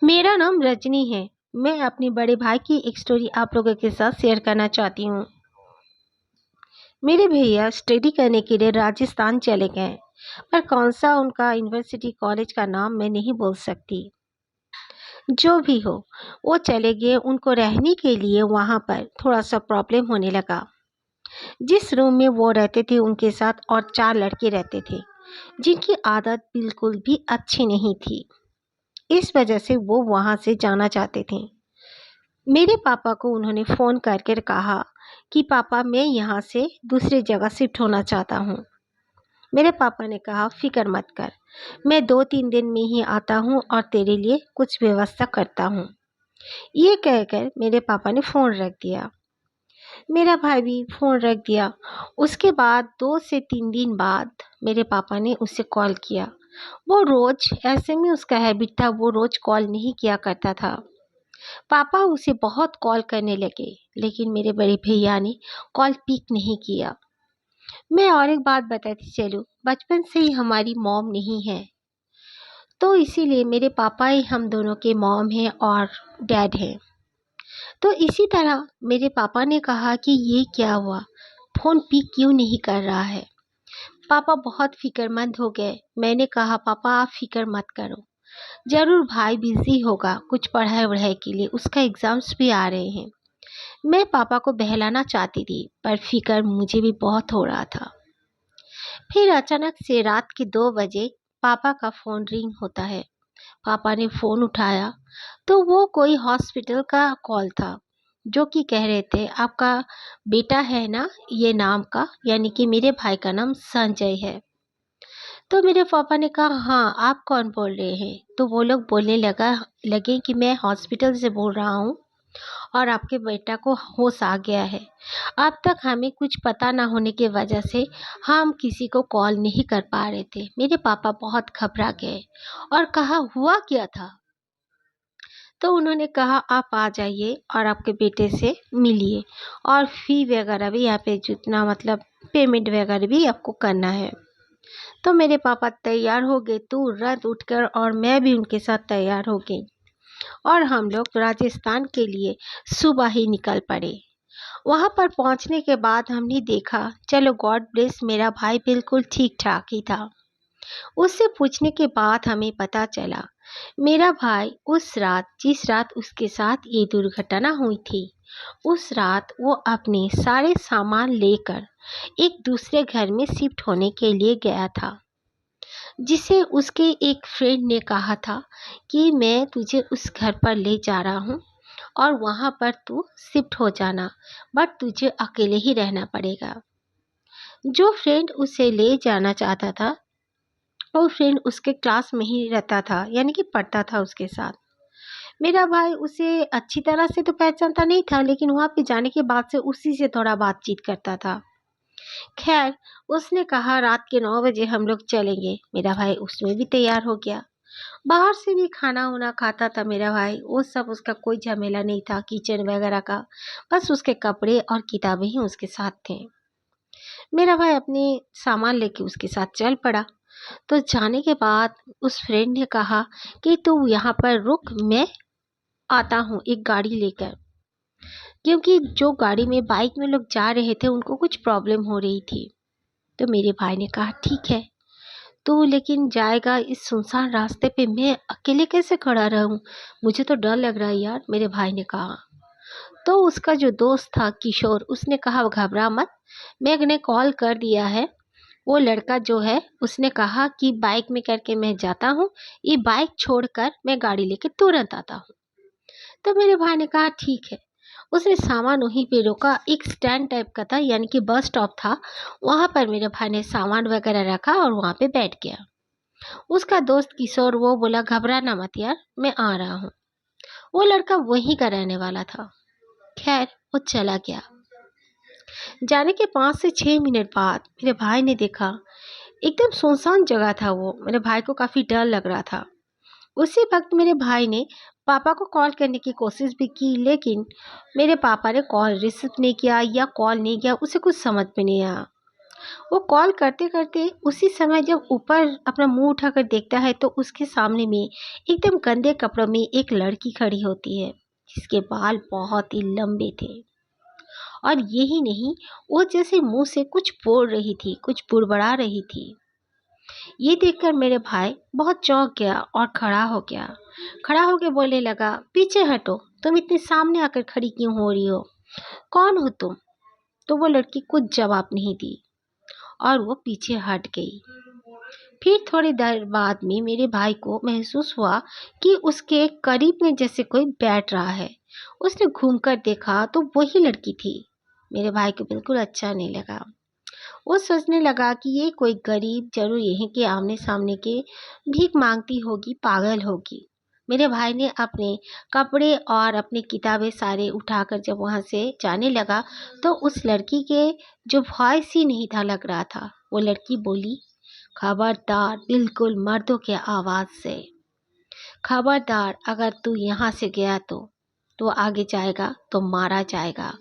मेरा नाम रजनी है। मैं अपने बड़े भाई की एक स्टोरी आप लोगों के साथ शेयर करना चाहती हूँ। मेरे भैया स्टडी करने के लिए राजस्थान चले गए, पर कौन सा उनका यूनिवर्सिटी कॉलेज का नाम मैं नहीं बोल सकती। जो भी हो, वो चले गए। उनको रहने के लिए वहाँ पर थोड़ा सा प्रॉब्लम होने लगा। जिस रूम में वो रहते थे उनके साथ और 4 लड़के रहते थे, जिनकी आदत बिल्कुल भी अच्छी नहीं थी। इस वजह से वो वहाँ से जाना चाहते थे। मेरे पापा को उन्होंने फ़ोन करके कहा कि पापा मैं यहाँ से दूसरी जगह शिफ्ट होना चाहता हूँ। मेरे पापा ने कहा फ़िक्र मत कर, मैं 2-3 दिन में ही आता हूँ और तेरे लिए कुछ व्यवस्था करता हूँ। ये कहकर मेरे पापा ने फ़ोन रख दिया। मेरा भाई भी फ़ोन रख दिया। उसके बाद 2 से 3 दिन बाद मेरे पापा ने उसे कॉल किया। वो रोज़, ऐसे में उसका हैबिट था, वो रोज़ कॉल नहीं किया करता था। पापा उसे बहुत कॉल करने लगे, लेकिन मेरे बड़े भैया ने कॉल पिक नहीं किया। मैं और एक बात बताती चलूँ, बचपन से ही हमारी मॉम नहीं है, तो इसीलिए मेरे पापा ही हम दोनों के मॉम हैं और डैड हैं। तो इसी तरह मेरे पापा ने कहा कि ये क्या हुआ, फ़ोन पिक क्यों नहीं कर रहा है। पापा बहुत फिक्रमंद हो गए। मैंने कहा पापा आप फिक्र मत करो, ज़रूर भाई बिज़ी होगा कुछ पढ़ाई वढ़ाई के लिए, उसका एग्ज़ाम्स भी आ रहे हैं। मैं पापा को बहलाना चाहती थी, पर फिक्र मुझे भी बहुत हो रहा था। फिर अचानक से रात के 2 बजे पापा का फ़ोन रिंग होता है। पापा ने फ़ोन उठाया तो वो कोई हॉस्पिटल का कॉल था, जो कि कह रहे थे आपका बेटा है ना ये नाम का, यानी कि मेरे भाई का नाम संजय है। तो मेरे पापा ने कहा हाँ आप कौन बोल रहे हैं। तो वो लोग बोलने लगे कि मैं हॉस्पिटल से बोल रहा हूँ और आपके बेटा को होश आ गया है। अब तक हमें कुछ पता ना होने की वजह से हम किसी को कॉल नहीं कर पा रहे थे। मेरे पापा बहुत घबरा गए और कहा हुआ क्या था। तो उन्होंने कहा आप आ जाइए और आपके बेटे से मिलिए, और फ़ी वगैरह भी यहाँ पे जितना मतलब पेमेंट वगैरह भी आपको करना है। तो मेरे पापा तैयार हो गए तुरंत उठकर, और मैं भी उनके साथ तैयार हो गई और हम लोग राजस्थान के लिए सुबह ही निकल पड़े। वहाँ पर पहुँचने के बाद हमने देखा, चलो गॉड ब्लेस, मेरा भाई बिल्कुल ठीक ठाक ही था। उससे पूछने के बाद हमें पता चला मेरा भाई उस रात, जिस रात उसके साथ ये दुर्घटना हुई थी, उस रात वो अपने सारे सामान लेकर एक दूसरे घर में शिफ्ट होने के लिए गया था, जिसे उसके एक फ्रेंड ने कहा था कि मैं तुझे उस घर पर ले जा रहा हूँ और वहाँ पर तू शिफ्ट हो जाना, बट तुझे अकेले ही रहना पड़ेगा। जो फ्रेंड उसे ले जाना चाहता था, वो फ्रेंड उसके क्लास में ही रहता था, यानी कि पढ़ता था उसके साथ। मेरा भाई उसे अच्छी तरह से तो पहचानता नहीं था, लेकिन वहाँ पे जाने के बाद से उसी से थोड़ा बातचीत करता था। खैर, उसने कहा रात के 9 बजे हम लोग चलेंगे। मेरा भाई उसमें भी तैयार हो गया। बाहर से भी खाना वाना खाता था मेरा भाई, वो सब उसका कोई झमेला नहीं था किचन वगैरह का। बस उसके कपड़े और किताबें ही उसके साथ थे। मेरा भाई अपने सामान लेके उसके साथ चल पड़ा। तो जाने के बाद उस फ्रेंड ने कहा कि तू यहाँ पर रुक, मैं आता हूँ एक गाड़ी लेकर, क्योंकि जो गाड़ी में बाइक में लोग जा रहे थे उनको कुछ प्रॉब्लम हो रही थी। तो मेरे भाई ने कहा ठीक है, तो लेकिन जाएगा इस सुनसान रास्ते पे, मैं अकेले कैसे खड़ा रहूं, मुझे तो डर लग रहा है यार, मेरे भाई ने कहा। तो उसका जो दोस्त था किशोर, उसने कहा घबरा मत, मैंने कॉल कर दिया है। वो लड़का जो है उसने कहा कि बाइक में करके मैं जाता हूँ, ये बाइक छोड़कर मैं गाड़ी लेके तुरंत आता हूँ। तो मेरे भाई ने कहा ठीक है। उसने सामान वहीं पे रोका, एक स्टैंड टाइप का था, यानी कि बस स्टॉप था। वहाँ पर मेरे भाई ने सामान वगैरह रखा और वहाँ पे बैठ गया। उसका दोस्त किशोर वो बोला घबरा ना मत यार, मैं आ रहा हूँ। वो लड़का वहीं का रहने वाला था। खैर, वो चला गया। जाने के 5 से 6 मिनट बाद मेरे भाई ने देखा, एकदम सुनसान जगह था वो। मेरे भाई को काफ़ी डर लग रहा था। उसी वक्त मेरे भाई ने पापा को कॉल करने की कोशिश भी की, लेकिन मेरे पापा ने कॉल रिसीव नहीं किया या कॉल नहीं किया, उसे कुछ समझ में नहीं आया। वो कॉल करते करते उसी समय जब ऊपर अपना मुंह उठाकर देखता है तो उसके सामने में एकदम गंदे कपड़ों में एक लड़की खड़ी होती है, जिसके बाल बहुत ही लंबे थे। और यही नहीं, वो जैसे मुंह से कुछ बोल रही थी, कुछ बुड़बड़ा रही थी। ये देखकर मेरे भाई बहुत चौंक गया और खड़ा हो गया। खड़ा होकर बोलने लगा, पीछे हटो, तुम इतने सामने आकर खड़ी क्यों हो रही हो? कौन हो तुम? तो वो लड़की कुछ जवाब नहीं दी और वो पीछे हट गई। फिर थोड़ी देर बाद में मेरे भाई को महसूस हुआ कि उसके करीब में जैसे कोई बैठ रहा है। उसने घूमकर देखा तो वही लड़की थी। मेरे भाई को बिल्कुल अच्छा नहीं लगा। वो सोचने लगा कि ये कोई गरीब जरूर यहीं के आमने सामने के भीख मांगती होगी, पागल होगी। मेरे भाई ने अपने कपड़े और अपनी किताबें सारे उठाकर जब वहां से जाने लगा तो उस लड़की के जो वॉइस ही नहीं था लग रहा था। वो लड़की बोली, खबरदार, बिल्कुल मर्दों के आवाज से, खबरदार, अगर तू यहाँ से गया तो आगे जाएगा तो मारा जाएगा।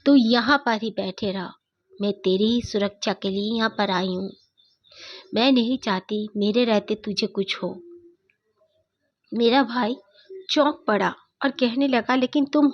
तू यहाँ पर ही बैठे रह, मैं तेरी ही सुरक्षा के लिए यहाँ पर आई हूँ। मैं नहीं चाहती मेरे रहते तुझे कुछ हो। मेरा भाई चौंक पड़ा और कहने लगा, लेकिन तुम